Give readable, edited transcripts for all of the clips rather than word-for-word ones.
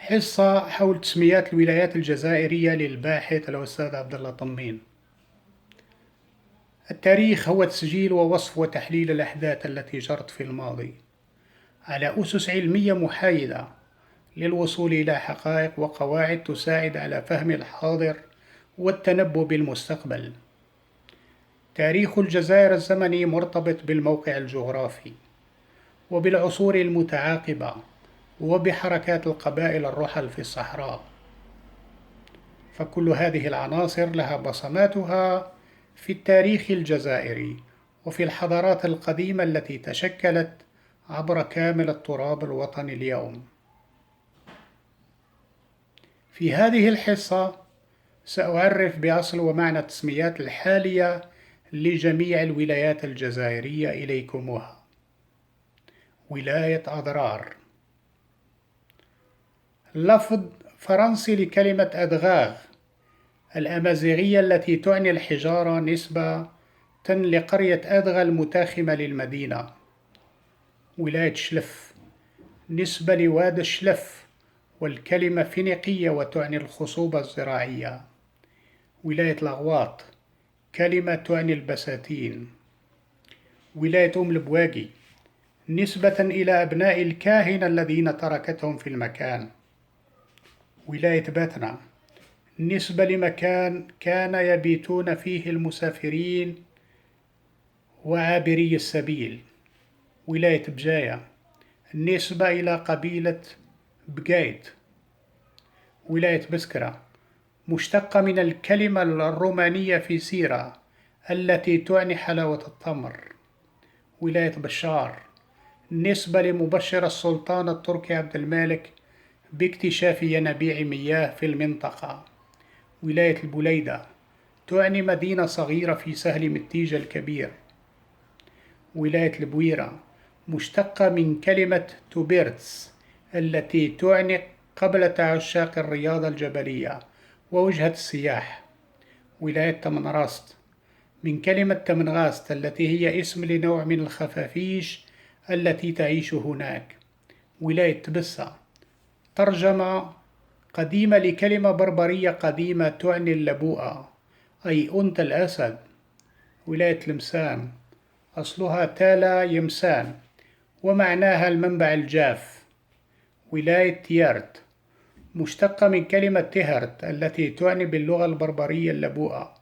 حصة حول تسميات الولايات الجزائرية للباحث الأستاذ عبد الله طمين. التاريخ هو تسجيل ووصف وتحليل الأحداث التي جرت في الماضي على أسس علمية محايدة للوصول إلى حقائق وقواعد تساعد على فهم الحاضر والتنبؤ بالمستقبل. تاريخ الجزائر الزمني مرتبط بالموقع الجغرافي وبالعصور المتعاقبة وبحركات القبائل الرحل في الصحراء، فكل هذه العناصر لها بصماتها في التاريخ الجزائري وفي الحضارات القديمة التي تشكلت عبر كامل التراب الوطني اليوم. في هذه الحصة سأعرف بأصل ومعنى التسميات الحالية لجميع الولايات الجزائرية إليكمها. ولاية أضرار، لفظ فرنسي لكلمة أدغاغ الأمازيغية التي تعني الحجارة نسبة لقرية أدغا المتاخمة للمدينة. ولاية شلف نسبة لواد الشلف والكلمة فينيقية وتعني الخصوبة الزراعية. ولاية لغواط كلمة تعني البساتين. ولاية البواقي نسبة إلى أبناء الكاهنة الذين تركتهم في المكان. ولاية باتنا نسبة لمكان كان يبيتون فيه المسافرين وعابري السبيل. ولاية بجاية نسبة إلى قبيلة بقايت. ولاية بسكرة مشتقة من الكلمة الرومانية في سيرة التي تعني حلاوة التمر. ولاية بشار نسبة لمبشر السلطان التركي عبد الملك باكتشاف ينابيع مياه في المنطقة. ولاية البليدة تعني مدينة صغيرة في سهل متيجة الكبير. ولاية البويرة مشتقة من كلمة توبيرتس التي تعني قبلة عشاق الرياضة الجبلية ووجهة السياح. ولاية تمنغاست من كلمة تمنغاست التي هي اسم لنوع من الخفافيش التي تعيش هناك. ولاية تبسة ترجمة قديمة لكلمة بربرية قديمة تعني اللبوءة أي أنثى الأسد. ولاية لمسان أصلها تالا يمسان ومعناها المنبع الجاف. ولاية تيارت مشتقة من كلمة تهرت التي تعني باللغة البربرية اللبوءة.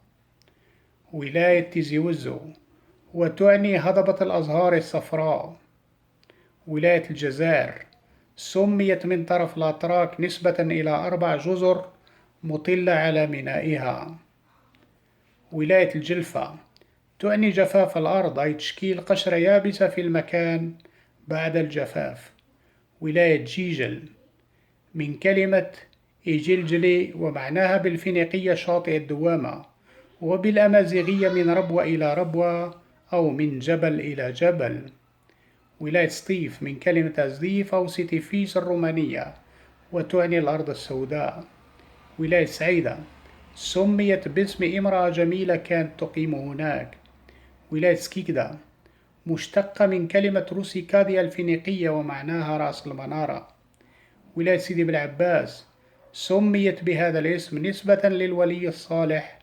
ولاية تيزيوزو وتعني هضبة الأزهار الصفراء. ولاية الجزائر سميت من طرف الأتراك نسبة إلى 4 جزر مطلة على مينائها. ولاية الجلفة تعني جفاف الأرض أي تشكيل قشرة يابسة في المكان بعد الجفاف. ولاية جيجل من كلمة إيجلجلي ومعناها بالفينيقية شاطئ الدوامة وبالأمازيغية من ربوة إلى ربوة أو من جبل إلى جبل. ولاية سطيف من كلمة أزديف أو سيتيفيس الرومانية وتعني الأرض السوداء. ولاية سعيدة سميت باسم امرأة جميلة كانت تقيم هناك. ولاية سكيكدا مشتقة من كلمة روسيكاديا الفينيقية ومعناها رأس المنارة. ولاية سيدي بالعباس سميت بهذا الاسم نسبة للولي الصالح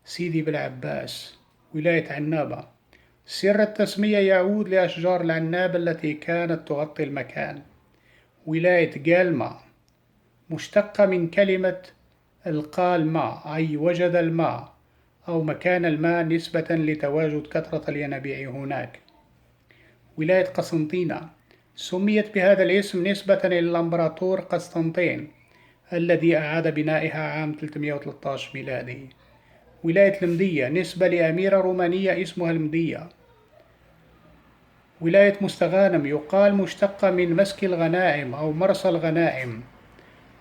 سيدي بالعباس. ولاية عنابة سر التسمية يعود لأشجار العناب التي كانت تغطي المكان. ولاية جالما مشتقة من كلمة القال ماء أي وجد الماء أو مكان الماء نسبة لتواجد كثرة الينابيع هناك. ولاية قسنطينة سميت بهذا الاسم نسبة إلى الإمبراطور قسطنطين الذي أعاد بنائها عام 313 ميلادي. ولاية المدية نسبة لأميرة رومانية اسمها المدية. ولاية مستغانم يقال مشتقة من مسك الغنائم أو مرسى الغنائم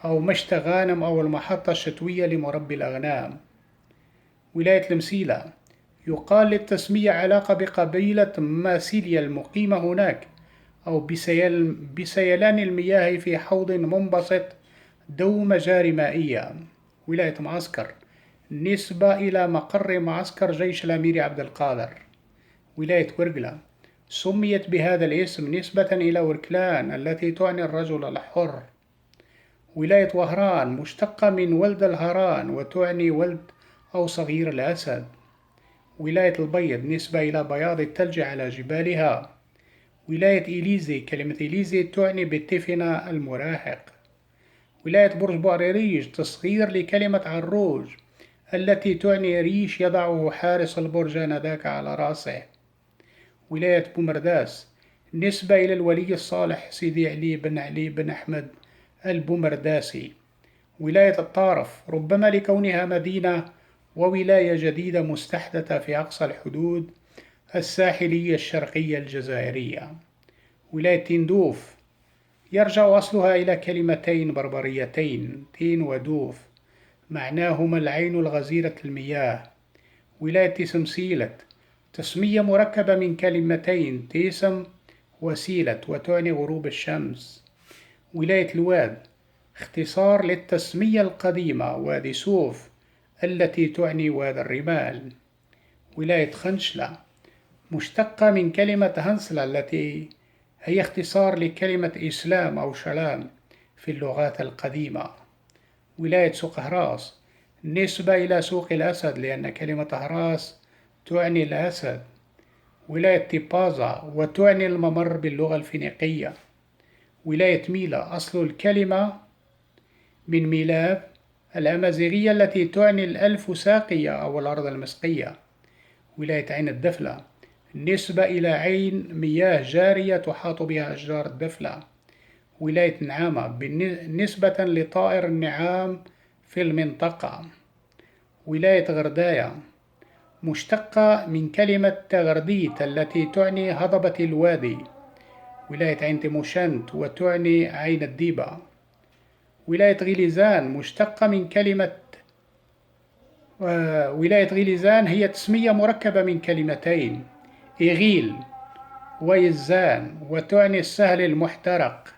أو مشت غانم أو المحطة الشتوية لمربي الأغنام. ولاية المسيلة يقال للتسمية علاقة بقبيلة ماسيليا المقيمة هناك أو بسيلان المياه في حوض منبسط ذو مجاري مائية. ولاية معسكر نسبة إلى مقر معسكر جيش الأمير عبد القادر. ولاية ورقلة سميت بهذا الاسم نسبة إلى وركلان التي تعني الرجل الحر. ولاية وهران مشتقة من ولد الهران وتعني ولد أو صغير الأسد. ولاية البيض نسبة إلى بياض الثلج على جبالها. ولاية إليزي كلمة إليزي تعني بالتفنة المراهق. ولاية برج بوعريريج تصغير لكلمة عروج التي تعني ريش يضعه حارس البرج آنذاك على رأسه. ولاية بومرداس نسبة إلى الولي الصالح سيدي علي بن علي بن أحمد البومرداسي. ولاية الطارف ربما لكونها مدينة وولاية جديدة مستحدثة في أقصى الحدود الساحلية الشرقية الجزائرية. ولاية تندوف يرجع أصلها إلى كلمتين بربريتين تين ودوف معناهما العين الغزيرة المياه. ولاية تسمسيلة تسمية مركبة من كلمتين تيسم وسيلة وتعني غروب الشمس. ولاية الواد اختصار للتسمية القديمة وادي سوف التي تعني واد الرمال. ولاية خنشلة مشتقة من كلمة هنسلة التي هي اختصار لكلمة إسلام أو سلام في اللغات القديمة. ولاية سوق هراس نسبة إلى سوق الأسد لأن كلمة هراس تعني الأسد. ولاية تيبازا وتعني الممر باللغة الفينيقية. ولاية ميلا أصل الكلمة من ميلاب الأمازيغية التي تعني الألف ساقية أو الأرض المسقية. ولاية عين الدفلة نسبة إلى عين مياه جارية تحاط بها أشجار الدفلة. ولاية نعامة نسبة لطائر النعام في المنطقة. ولاية غرداية مشتقة من كلمة تغرديت التي تعني هضبة الوادي. ولاية عين تيموشنت وتعني عين الديبة. ولاية غليزان مشتقة من كلمة ولاية غليزان هي تسمية مركبة من كلمتين إغيل ويزان وتعني السهل المحترق.